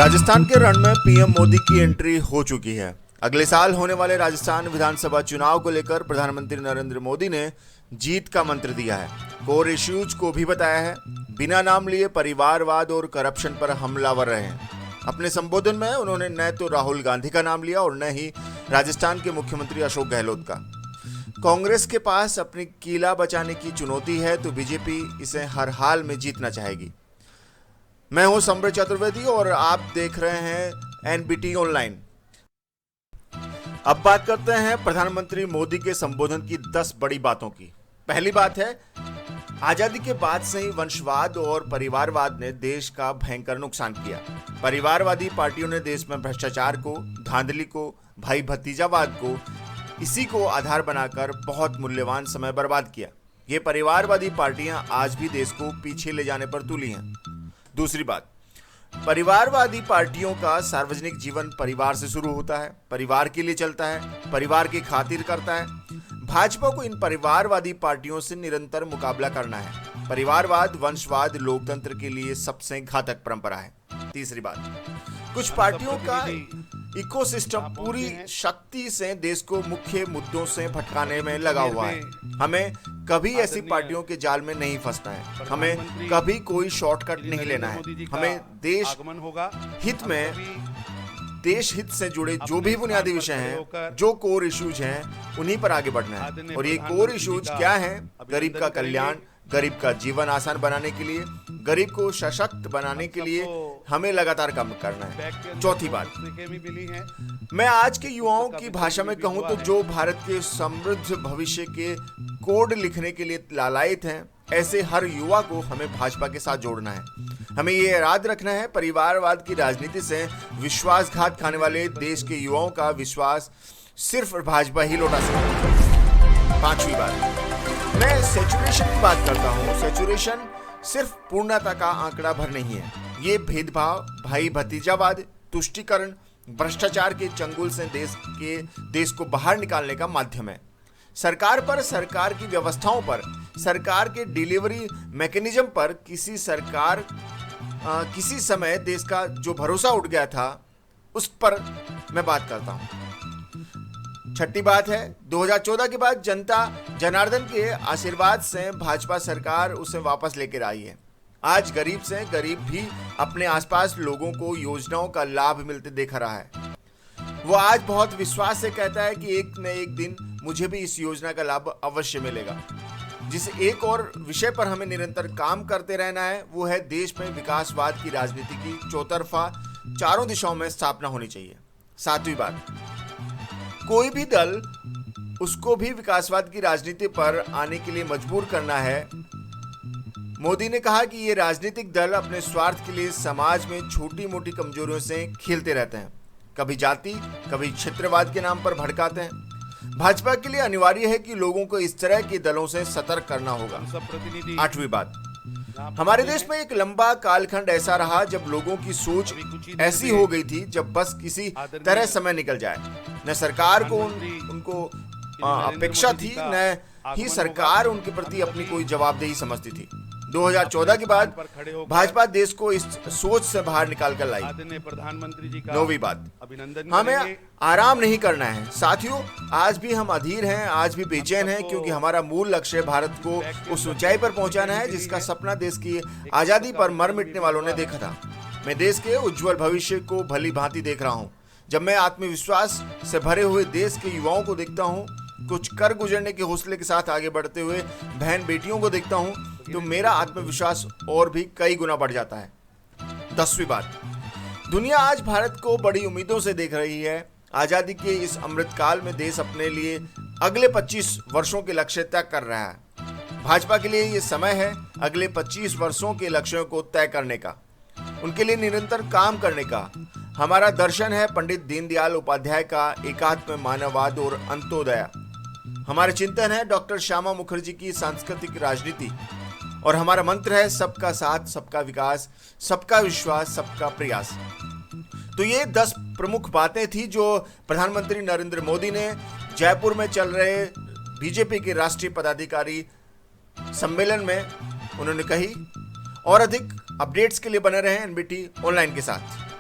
राजस्थान के रण में पीएम मोदी की एंट्री हो चुकी है। अगले साल होने वाले राजस्थान विधानसभा चुनाव को लेकर प्रधानमंत्री नरेंद्र मोदी ने जीत का मंत्र दिया है। कोर इश्यूज को भी बताया है। बिना नाम लिए परिवारवाद और करप्शन पर हमलावर रहे हैं। अपने संबोधन में उन्होंने न तो राहुल गांधी का नाम लिया और न ही राजस्थान के मुख्यमंत्री अशोक गहलोत का। कांग्रेस के पास अपनी किला बचाने की चुनौती है तो बीजेपी इसे हर हाल में जीतना चाहेगी। मैं हूं समृद्ध चतुर्वेदी और आप देख रहे हैं एनबीटी ऑनलाइन। अब बात करते हैं प्रधानमंत्री मोदी के संबोधन की 10 बड़ी बातों की। पहली बात है, आजादी के बाद से ही वंशवाद और परिवारवाद ने देश का भयंकर नुकसान किया। परिवारवादी पार्टियों ने देश में भ्रष्टाचार को, धांधली को, भाई भतीजावाद को, इसी को आधार बनाकर बहुत मूल्यवान समय बर्बाद किया। ये परिवारवादी पार्टियां आज भी देश को पीछे ले जाने पर तुली हैं। दूसरी बात, परिवारवादी पार्टियों का सार्वजनिक जीवन परिवार से शुरू होता है, परिवार के लिए चलता है, परिवार की खातिर करता है। भाजपा को इन परिवारवादी पार्टियों से निरंतर मुकाबला करना है। परिवारवाद, वंशवाद लोकतंत्र के लिए सबसे घातक परंपरा है। तीसरी बात, कुछ पार्टियों का इकोसिस्टम पूरी शक्ति से देश को मुख्य मुद्दों से भटकाने में लगा हुआ है। हमें कभी ऐसी पार्टियों के जाल में नहीं फंसना है। हमें कभी कोई शॉर्टकट नहीं लेना है। हमें देश हित में, देश हित से जुड़े जो भी बुनियादी विषय हैं, जो कोर इश्यूज हैं, उन्हीं पर आगे बढ़ना है। और ये कोर इश्यूज क्या हैं? गरीब का कल्याण, गरीब का जीवन आसान बनाने के लिए, गरीब को सशक्त बनाने के लिए हमें लगातार काम करना है। चौथी बात, मैं आज के युवाओं की भाषा में कहूं तो जो भारत के समृद्ध भविष्य के कोड लिखने के लिए लालायित हैं, ऐसे हर युवा को हमें भाजपा के साथ जोड़ना है। हमें ये याद रखना है, परिवारवाद की राजनीति से विश्वासघात खाने वाले देश के युवाओं का विश्वास सिर्फ भाजपा ही लौटा सकती है। पांचवी बात, मैं सैचुरेशन की बात करता हूँ। सैचुरेशन सिर्फ पूर्णता का आंकड़ा भर नहीं है। ये भेदभाव, भाई भतीजावाद, तुष्टीकरण, भ्रष्टाचार के चंगुल से देश को बाहर निकालने का माध्यम है। सरकार पर, सरकार की व्यवस्थाओं पर, सरकार के डिलीवरी मैकेनिज्म पर किसी समय देश का जो भरोसा उठ गया था, उस पर मैं बात करता हूं। छठी बात है, 2014 के बाद जनता जनार्दन के आशीर्वाद से भाजपा सरकार उसे वापस लेकर आई है। आज गरीब से गरीब भी अपने आसपास लोगों को योजनाओं का लाभ मिलते देख रहा है। वो आज बहुत विश्वास से कहता है कि एक न एक दिन मुझे भी इस योजना का लाभ अवश्य मिलेगा। जिस एक और विषय पर हमें निरंतर काम करते रहना है, वो है देश में विकासवाद की राजनीति की चौतरफा, चारों दिशाओं में स्थापना होनी चाहिए। सातवीं बात, कोई भी दल उसको भी विकासवाद की राजनीति पर आने के लिए मजबूर करना है। मोदी ने कहा कि ये राजनीतिक दल अपने स्वार्थ के लिए समाज में छोटी मोटी कमजोरियों से खेलते रहते हैं। कभी जाति, कभी क्षेत्रवाद के नाम पर भड़काते हैं। भाजपा के लिए अनिवार्य है कि लोगों को इस तरह के दलों से सतर्क करना होगा। आठवीं बात, हमारे देश में एक लंबा कालखंड ऐसा रहा जब लोगों की सोच ऐसी हो गई थी जब बस किसी तरह समय निकल जाए। न सरकार को उनको अपेक्षा थी, न ही सरकार उनके प्रति अपनी कोई जवाबदेही समझती थी। 2014 के बाद भाजपा देश को इस सोच से बाहर निकाल कर लाई। नौवीं बात, हमें आराम नहीं करना है। साथियों, आज भी हम अधीर हैं, आज भी बेचैन हैं, क्योंकि हमारा मूल लक्ष्य भारत को उस ऊंचाई पर पहुंचाना है जिसका सपना देश की आजादी पर मर मिटने वालों ने देखा था। मैं देश के उज्जवल भविष्य को भली भांति देख रहा हूं। जब मैं आत्मविश्वास से भरे हुए देश के युवाओं को देखता हूं, कुछ कर गुजरने के हौसले के साथ आगे बढ़ते हुए बहन बेटियों को देखता हूं, तो मेरा आत्मविश्वास और भी कई गुना बढ़ जाता है। 10वीं बात, दुनिया आज भारत को बड़ी उम्मीदों से देख रही है। आजादी के इस अमृतकाल में देश अपने लिए अगले 25 वर्षों के लक्ष्य तय कर रहा है। भाजपा के लिए ये समय है अगले 25 वर्षों के लक्ष्यों को तय करने का, उनके लिए निरंतर काम करने का। हमारा दर्शन है पंडित दीनदयाल उपाध्याय का एकात्म मानववाद और अंत्योदय। हमारे चिंतन है डॉक्टर श्यामा मुखर्जी की सांस्कृतिक राजनीति। और हमारा मंत्र है सबका साथ, सबका विकास, सबका विश्वास, सबका प्रयास। तो ये 10 प्रमुख बातें थी जो प्रधानमंत्री नरेंद्र मोदी ने जयपुर में चल रहे बीजेपी के राष्ट्रीय पदाधिकारी सम्मेलन में उन्होंने कही। और अधिक अपडेट्स के लिए बने रहें एनबीटी ऑनलाइन के साथ।